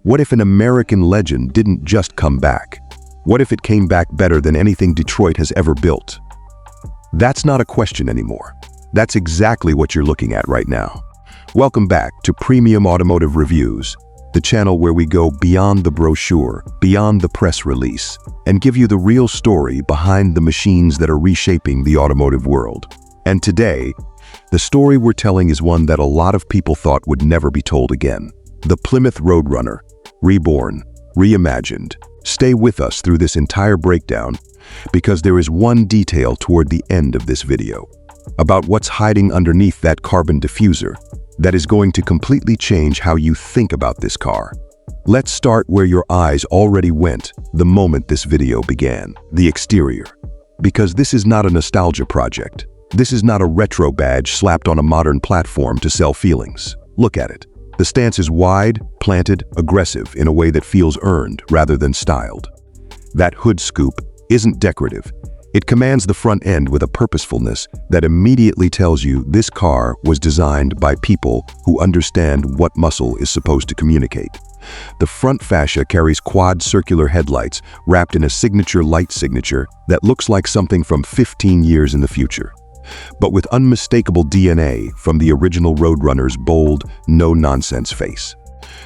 What if an American legend didn't just come back? What if it came back better than anything Detroit has ever built? That's not a question anymore. That's exactly what you're looking at right now. Welcome back to Premium Automotive Reviews, the channel where we go beyond the brochure, beyond the press release, and give you the real story behind the machines that are reshaping the automotive world. And today, the story we're telling is one that a lot of people thought would never be told again. The Plymouth Roadrunner, reborn, reimagined. Stay with us through this entire breakdown, because there is one detail toward the end of this video about what's hiding underneath that carbon diffuser that is going to completely change how you think about this car. Let's start where your eyes already went the moment this video began, the exterior. Because this is not a nostalgia project. This is not a retro badge slapped on a modern platform to sell feelings. Look at it. The stance is wide, planted, aggressive in a way that feels earned rather than styled. That hood scoop isn't decorative. It commands the front end with a purposefulness that immediately tells you this car was designed by people who understand what muscle is supposed to communicate. The front fascia carries quad circular headlights wrapped in a signature light signature that looks like something from 15 years in the future, but with unmistakable DNA from the original Roadrunner's bold, no-nonsense face.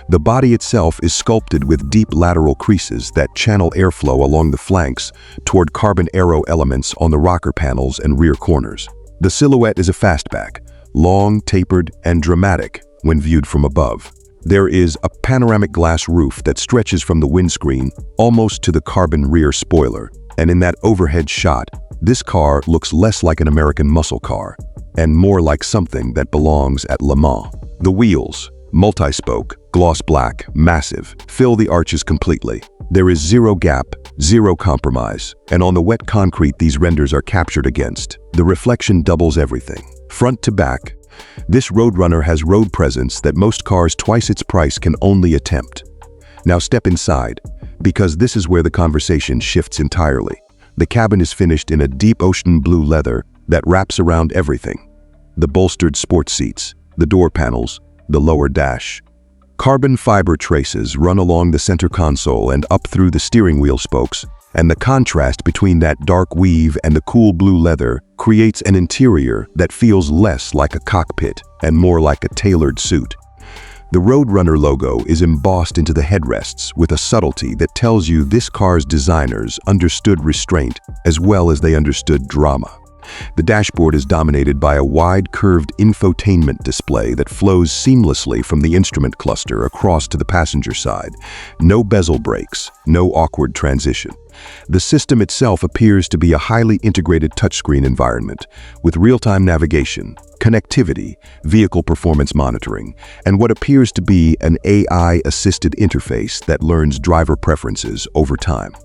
The body itself is sculpted with deep lateral creases that channel airflow along the flanks toward carbon aero elements on the rocker panels and rear corners. The silhouette is a fastback, long, tapered, and dramatic when viewed from above. There is a panoramic glass roof that stretches from the windscreen almost to the carbon rear spoiler, and in that overhead shot, this car looks less like an American muscle car and more like something that belongs at Le Mans. The wheels, multi-spoke, gloss black, massive, fill the arches completely. There is zero gap, zero compromise, and on the wet concrete these renders are captured against. The reflection doubles everything. Front to back, this Roadrunner has road presence that most cars twice its price can only attempt. Now step inside, because this is where the conversation shifts entirely. The cabin is finished in a deep ocean blue leather that wraps around everything. The bolstered sports seats, the door panels, the lower dash. Carbon fiber traces run along the center console and up through the steering wheel spokes, and the contrast between that dark weave and the cool blue leather creates an interior that feels less like a cockpit and more like a tailored suit. The Roadrunner logo is embossed into the headrests with a subtlety that tells you this car's designers understood restraint as well as they understood drama. The dashboard is dominated by a wide curved infotainment display that flows seamlessly from the instrument cluster across to the passenger side. No bezel breaks, no awkward transition. The system itself appears to be a highly integrated touchscreen environment with real-time navigation, connectivity, vehicle performance monitoring, and what appears to be an AI-assisted interface that learns driver preferences over time.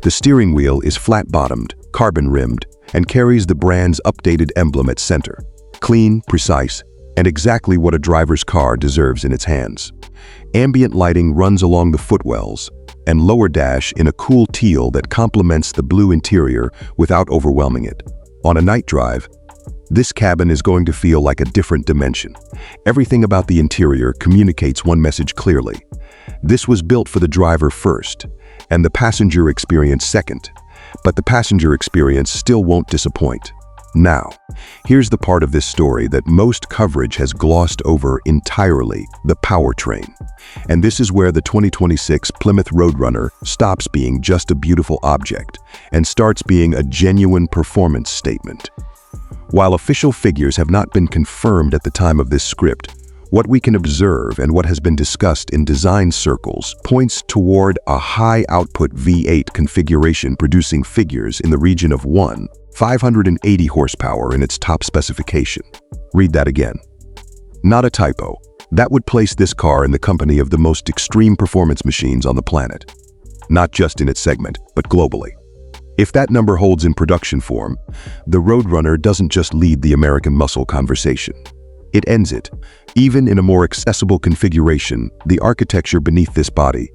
The steering wheel is flat-bottomed, carbon-rimmed, and carries the brand's updated emblem at center. Clean, precise, and exactly what a driver's car deserves in its hands. Ambient lighting runs along the footwells, and lower dash in a cool teal that complements the blue interior without overwhelming it. On a night drive, this cabin is going to feel like a different dimension. Everything about the interior communicates one message clearly. This was built for the driver first, and the passenger experience second. But the passenger experience still won't disappoint. Now, here's the part of this story that most coverage has glossed over entirely: the powertrain. And this is where the 2026 Plymouth Roadrunner stops being just a beautiful object and starts being a genuine performance statement. While official figures have not been confirmed at the time of this script, what we can observe and what has been discussed in design circles points toward a high-output V8 configuration producing figures in the region of 580 horsepower in its top specification. Read that again. Not a typo. That would place this car in the company of the most extreme performance machines on the planet. Not just in its segment, but globally. If that number holds in production form, the Roadrunner doesn't just lead the American muscle conversation. It ends it. Even in a more accessible configuration, the architecture beneath this body,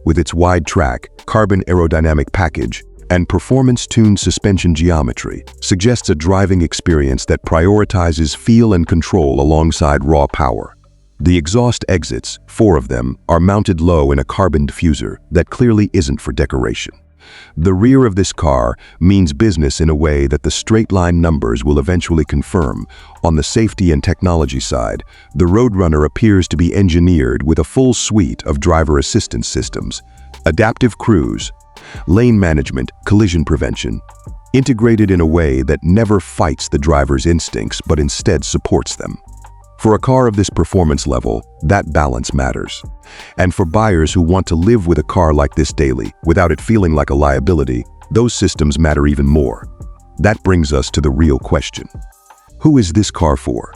with its wide track, carbon aerodynamic package, and performance-tuned suspension geometry, suggests a driving experience that prioritizes feel and control alongside raw power. The exhaust exits, 4 of them, are mounted low in a carbon diffuser that clearly isn't for decoration. The rear of this car means business in a way that the straight-line numbers will eventually confirm. On the safety and technology side, the Roadrunner appears to be engineered with a full suite of driver assistance systems, adaptive cruise, lane management, collision prevention, integrated in a way that never fights the driver's instincts but instead supports them. For a car of this performance level, that balance matters. And for buyers who want to live with a car like this daily, without it feeling like a liability, those systems matter even more. That brings us to the real question. Who is this car for?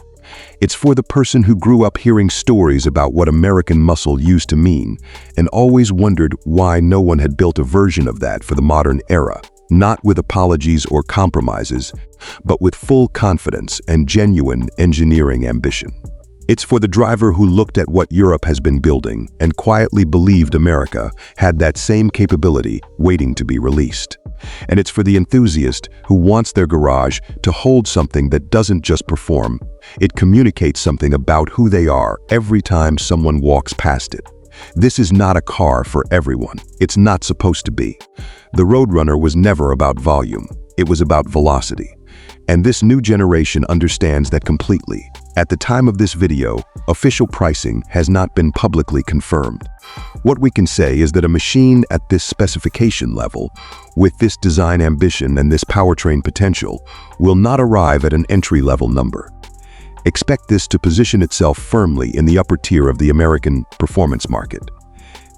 It's for the person who grew up hearing stories about what American muscle used to mean and always wondered why no one had built a version of that for the modern era. Not with apologies or compromises, but with full confidence and genuine engineering ambition. It's for the driver who looked at what Europe has been building and quietly believed America had that same capability waiting to be released. And it's for the enthusiast who wants their garage to hold something that doesn't just perform, it communicates something about who they are every time someone walks past it. This is not a car for everyone. It's not supposed to be. The Roadrunner was never about volume. It was about velocity. And this new generation understands that completely. At the time of this video, official pricing has not been publicly confirmed. What we can say is that a machine at this specification level, with this design ambition and this powertrain potential, will not arrive at an entry-level number. Expect this to position itself firmly in the upper tier of the American performance market.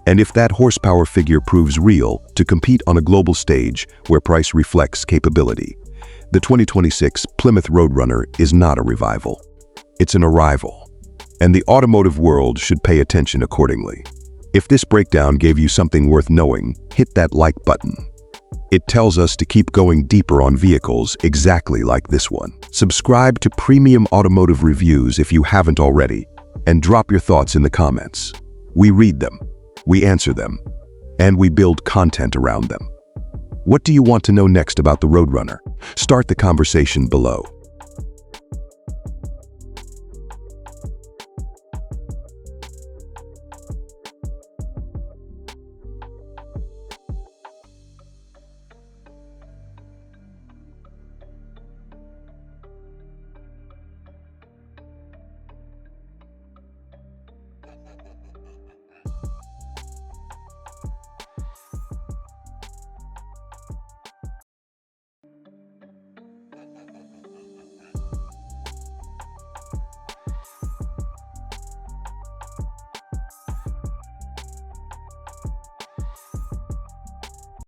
And if that horsepower figure proves real, to compete on a global stage where price reflects capability. The 2026 Plymouth Roadrunner is not a revival. It's an arrival. And the automotive world should pay attention accordingly. If this breakdown gave you something worth knowing, hit that like button. It tells us to keep going deeper on vehicles exactly like this one. Subscribe to Premium Automotive Reviews if you haven't already, and drop your thoughts in the comments. We read them, we answer them, and we build content around them. What do you want to know next about the Roadrunner? Start the conversation below.